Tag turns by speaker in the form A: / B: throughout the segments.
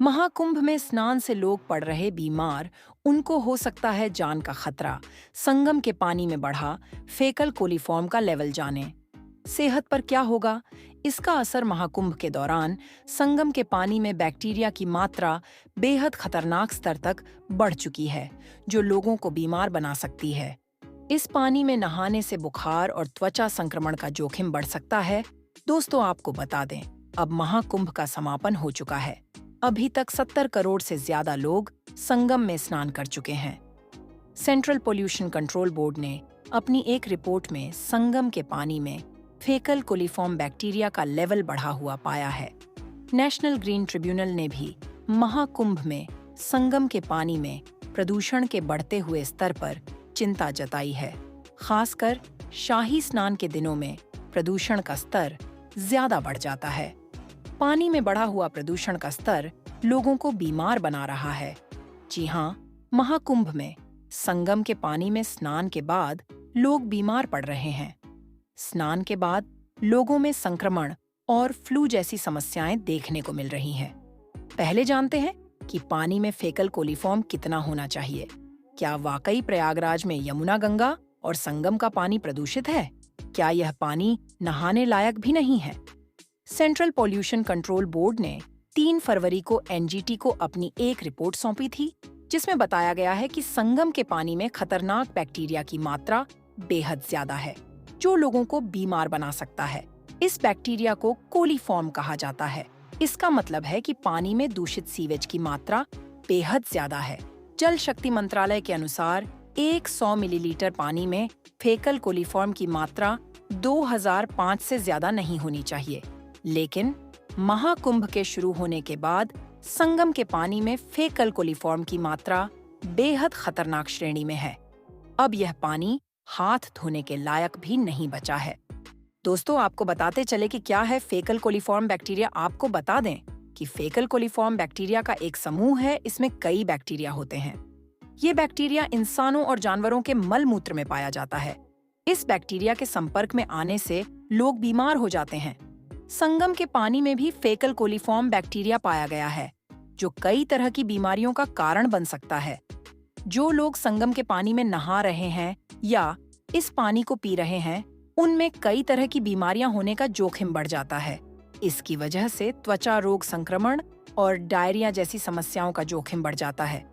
A: महाकुंभ में स्नान से लोग पड़ रहे बीमार, उनको हो सकता है जान का खतरा। संगम के पानी में बढ़ा फेकल कोलीफॉर्म का लेवल जाने। सेहत पर क्या होगा? इसका असर महाकुंभ के दौरान संगम के पानी में बैक्टीरिया की मात्रा बेहद खतरनाक स्तर तक बढ़ चुकी है, जो लोगों को बीमार बना सकती है। इस पानी में नहाने से बुखार और त्वचा संक्रमण का जोखिम बढ़ सकता है। दोस्तों, आपको बता दें, अब महाकुंभ का समापन हो चुका है। अभी तक 70 करोड़ से ज्यादा लोग संगम में स्नान कर चुके हैं। सेंट्रल पोल्यूशन कंट्रोल बोर्ड ने अपनी एक रिपोर्ट में संगम के पानी में फेकल कोलीफॉर्म बैक्टीरिया का लेवल बढ़ा हुआ पाया है। नेशनल ग्रीन ट्रिब्यूनल ने भी महाकुंभ में संगम के पानी में प्रदूषण के बढ़ते हुए स्तर पर चिंता जताई है। खासकर शाही स्नान के दिनों में प्रदूषण का स्तर ज्यादा बढ़ जाता है। पानी में बढ़ा हुआ प्रदूषण का स्तर लोगों को बीमार बना रहा है। जी हाँ, महाकुंभ में संगम के पानी में स्नान के बाद लोग बीमार पड़ रहे हैं। स्नान के बाद लोगों में संक्रमण और फ्लू जैसी समस्याएं देखने को मिल रही हैं। पहले जानते हैं कि पानी में फेकल कोलीफॉर्म कितना होना चाहिए। क्या वाकई प्रयागराज में यमुना, गंगा और संगम का पानी प्रदूषित है? क्या यह पानी नहाने लायक भी नहीं है? सेंट्रल पॉल्यूशन कंट्रोल बोर्ड ने 3 फरवरी को एनजीटी को अपनी एक रिपोर्ट सौंपी थी, जिसमें बताया गया है कि संगम के पानी में खतरनाक बैक्टीरिया की मात्रा बेहद ज्यादा है, जो लोगों को बीमार बना सकता है। इस बैक्टीरिया को कोलीफॉर्म कहा जाता है। इसका मतलब है कि पानी में दूषित सीवेज की मात्रा बेहद ज्यादा है। जल शक्ति मंत्रालय के अनुसार 100 मिलीलीटर पानी में फेकल कोलीफॉर्म की मात्रा 2005 से ज्यादा नहीं होनी चाहिए। लेकिन महाकुंभ के शुरू होने के बाद संगम के पानी में फेकल कोलीफॉर्म की मात्रा बेहद खतरनाक श्रेणी में है। अब यह पानी हाथ धोने के लायक भी नहीं बचा है। दोस्तों, आपको बताते चले कि क्या है फेकल कोलीफॉर्म बैक्टीरिया। आपको बता दें कि फेकल कोलीफॉर्म बैक्टीरिया का एक समूह है। इसमें कई बैक्टीरिया होते हैं। ये बैक्टीरिया इंसानों और जानवरों के मल मूत्र में पाया जाता है। इस बैक्टीरिया के संपर्क में आने से लोग बीमार हो जाते हैं। संगम के पानी में भी फेकल कोलीफॉर्म बैक्टीरिया पाया गया है, जो कई तरह की बीमारियों का कारण बन सकता है। जो लोग संगम के पानी में नहा रहे हैं या इस पानी को पी रहे हैं, उनमें कई तरह की बीमारियां होने का जोखिम बढ़ जाता है। इसकी वजह से त्वचा रोग संक्रमण और डायरिया जैसी समस्याओं का जोखिम बढ़ जाता है।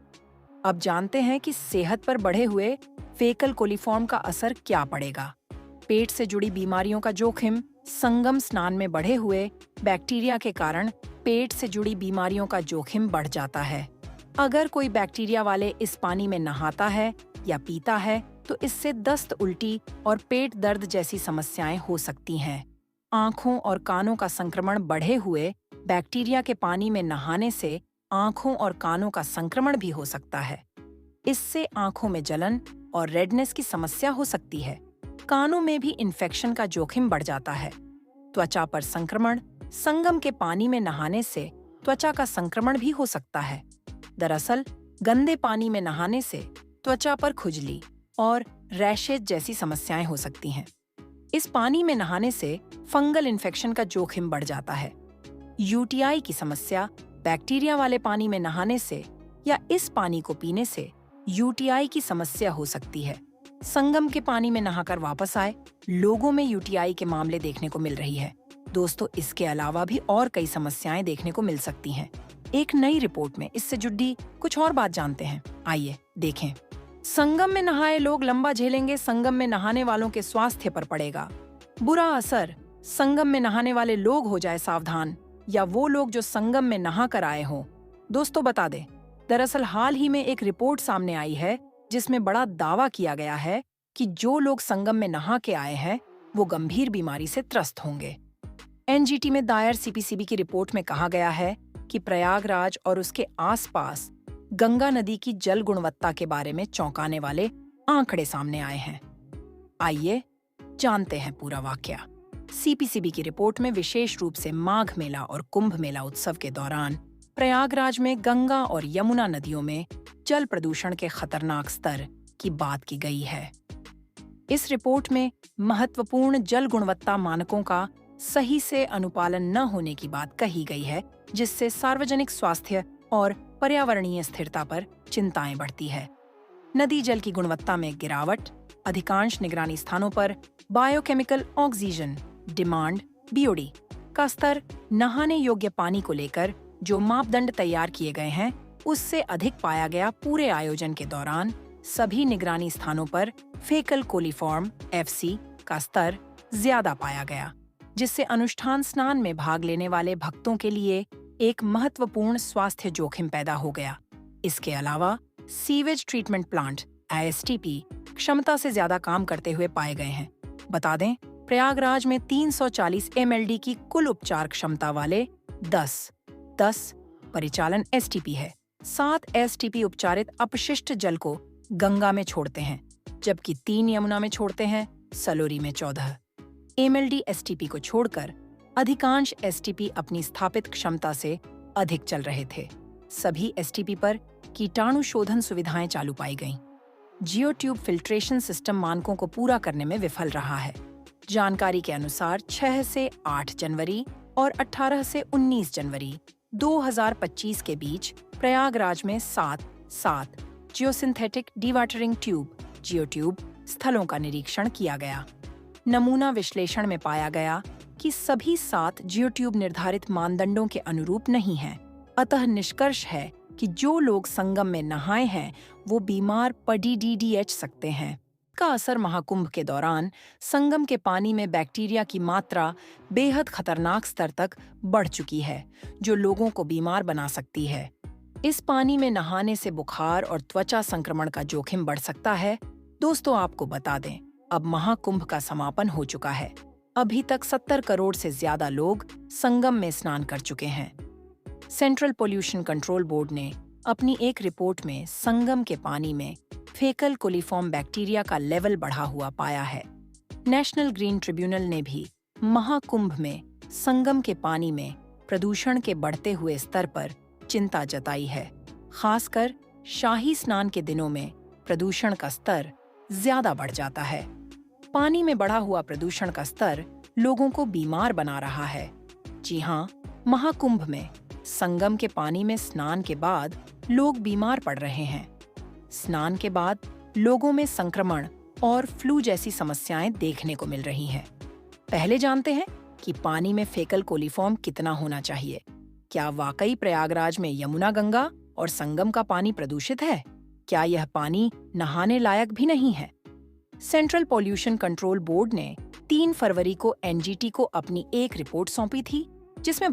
A: अब जानते हैं कि सेहत पर बढ़े हुए फेकल कोलीफॉर्म का असर क्या पड़ेगा। पेट से जुड़ी बीमारियों का जोखिम। संगम स्नान में बढ़े हुए बैक्टीरिया के कारण पेट से जुड़ी बीमारियों का जोखिम बढ़ जाता है। अगर कोई बैक्टीरिया वाले इस पानी में नहाता है या पीता है, तो इससे दस्त, उल्टी और पेट दर्द जैसी समस्याएं हो सकती हैं। आंखों और कानों का संक्रमण। बढ़े हुए बैक्टीरिया के पानी में नहाने से आंखों और कानों का संक्रमण भी हो सकता है। इससे आंखों में जलन और रेडनेस की समस्या हो सकती है। कानों में भी इन्फेक्शन का जोखिम बढ़ जाता है। त्वचा पर संक्रमण। संगम के पानी में नहाने से त्वचा का संक्रमण भी हो सकता है। दरअसल गंदे पानी में नहाने से त्वचा पर खुजली और रैशेज जैसी समस्याएं हो सकती हैं। इस पानी में नहाने से फंगल इन्फेक्शन का जोखिम बढ़ जाता है। यूटीआई की समस्या। बैक्टीरिया वाले पानी में नहाने से या इस पानी को पीने से यूटीआई की समस्या हो सकती है। संगम के पानी में नहाकर वापस आए लोगों में यूटीआई के मामले देखने को मिल रही है। दोस्तों, इसके अलावा भी और कई समस्याएं देखने को मिल सकती हैं। एक नई रिपोर्ट में इससे जुड़ी कुछ और बात जानते हैं। आइए देखें। संगम में नहाए लोग लंबा झेलेंगे। संगम में नहाने वालों के स्वास्थ्य पर पड़ेगा बुरा असर। संगम में नहाने वाले लोग हो जाए सावधान, या वो लोग जो संगम में नहा कर आए हों। दोस्तों, बता दें, दरअसल हाल ही में एक रिपोर्ट सामने आई है, जिसमें बड़ा दावा किया गया है कि जो लोग संगम में नहा के आए हैं, वो गंभीर बीमारी से त्रस्त होंगे। एनजीटी में दायर सीपीसीबी की रिपोर्ट में कहा गया है कि प्रयागराज और उसके आसपास गंगा नदी की जल गुणवत्ता के बारे में चौंकाने वाले आंकड़े सामने आए हैं। आइए जानते हैं पूरा वाकया। सीपीसीबी की रिपोर्ट में विशेष रूप से माघ मेला और कुंभ मेला उत्सव के दौरान प्रयागराज में गंगा और यमुना नदियों में जल प्रदूषण के खतरनाक स्तर की बात की गई है। इस रिपोर्ट में महत्वपूर्ण जल गुणवत्ता मानकों का सही से अनुपालन न होने की बात कही गई है, जिससे सार्वजनिक स्वास्थ्य और पर्यावरणीय स्थिरता पर चिंताएं बढ़ती है। नदी जल की गुणवत्ता में गिरावट, अधिकांश निगरानी स्थानों पर बायोकेमिकल ऑक्सीजन डिमांड बीओडी का स्तर नहाने योग्य पानी को लेकर जो मापदंड तैयार किए गए हैं उससे अधिक पाया गया। पूरे आयोजन के दौरान सभी निगरानी स्थानों पर फेकल कोलीफॉर्म एफसी का स्तर ज्यादा पाया गया, जिससे अनुष्ठान स्नान में भाग लेने वाले भक्तों के लिए एक महत्वपूर्ण स्वास्थ्य जोखिम पैदा हो गया। इसके अलावा सीवेज ट्रीटमेंट प्लांट आईएसटीपी क्षमता से ज्यादा काम करते हुए पाए गए हैं। बता दें, प्रयागराज में 340 एमएलडी की कुल उपचार क्षमता वाले 10 परिचालन एसटीपी है। 7 एसटीपी उपचारित अपशिष्ट जल को गंगा में छोड़ते हैं, जबकि 3 यमुना में छोड़ते हैं, सलोरी में 14। एमएलडी एसटीपी को छोड़कर अधिकांश एसटीपी अपनी स्थापित क्षमता से अधिक चल रहे थे। सभी एसटीपी पर कीटाणु शोधन सुविधाएं चालू पाई गईं। जियोट्यूब फिल्ट्रेशन सिस्टम मानकों को पूरा करने में विफल रहा है। जानकारी के अनुसार 6 से 8 जनवरी और 18 से 19 जनवरी 2025 के बीच प्रयागराज में 7 जियोसिंथेटिक डिवाटरिंग ट्यूब जियोट्यूब स्थलों का निरीक्षण किया गया। नमूना विश्लेषण में पाया गया कि सभी 7 जियोट्यूब निर्धारित मानदंडों के अनुरूप नहीं हैं। अतः निष्कर्ष है कि जो लोग संगम में नहाए हैं वो बीमार पड़ सकते हैं। का असर महाकुंभ के दौरान संगम के पानी में बैक्टीरिया की मात्रा बेहद खतरनाक स्तर तक बढ़ चुकी है, जो लोगों को बीमार बना सकती है। इस पानी में नहाने से बुखार और त्वचा संक्रमण का जोखिम बढ़ सकता है। दोस्तों, आपको बता दें, अब महाकुंभ का समापन हो चुका है। अभी तक 70 करोड़ से ज्यादा लोग संगम में स्नान कर चुके हैं। सेंट्रल पोल्यूशन कंट्रोल बोर्ड ने अपनी एक रिपोर्ट में संगम के पानी में फेकल कोलीफॉर्म बैक्टीरिया का लेवल बढ़ा हुआ पाया है। नेशनल ग्रीन ट्रिब्यूनल ने भी महाकुंभ में संगम के पानी में प्रदूषण के बढ़ते हुए स्तर पर चिंता जताई है। खासकर शाही स्नान के दिनों में प्रदूषण का स्तर ज्यादा बढ़ जाता है। पानी में बढ़ा हुआ प्रदूषण का स्तर लोगों को बीमार बना रहा है। जी हाँ, महाकुंभ में संगम के पानी में स्नान के बाद लोग बीमार पड़ रहे हैं। स्नान के बाद लोगों में संक्रमण और फ्लू जैसी समस्याएं देखने को मिल रही हैं। पहले जानते हैं कि पानी में फेकल कोलीफॉर्म कितना होना चाहिए। क्या वाकई प्रयागराज में यमुना, गंगा और संगम का पानी प्रदूषित है? क्या यह पानी नहाने लायक भी नहीं है? सेंट्रल पोल्यूशन कंट्रोल बोर्ड ने 3 फरवरी को एनजीटी को अपनी एक रिपोर्ट सौंपी थी, जिसमें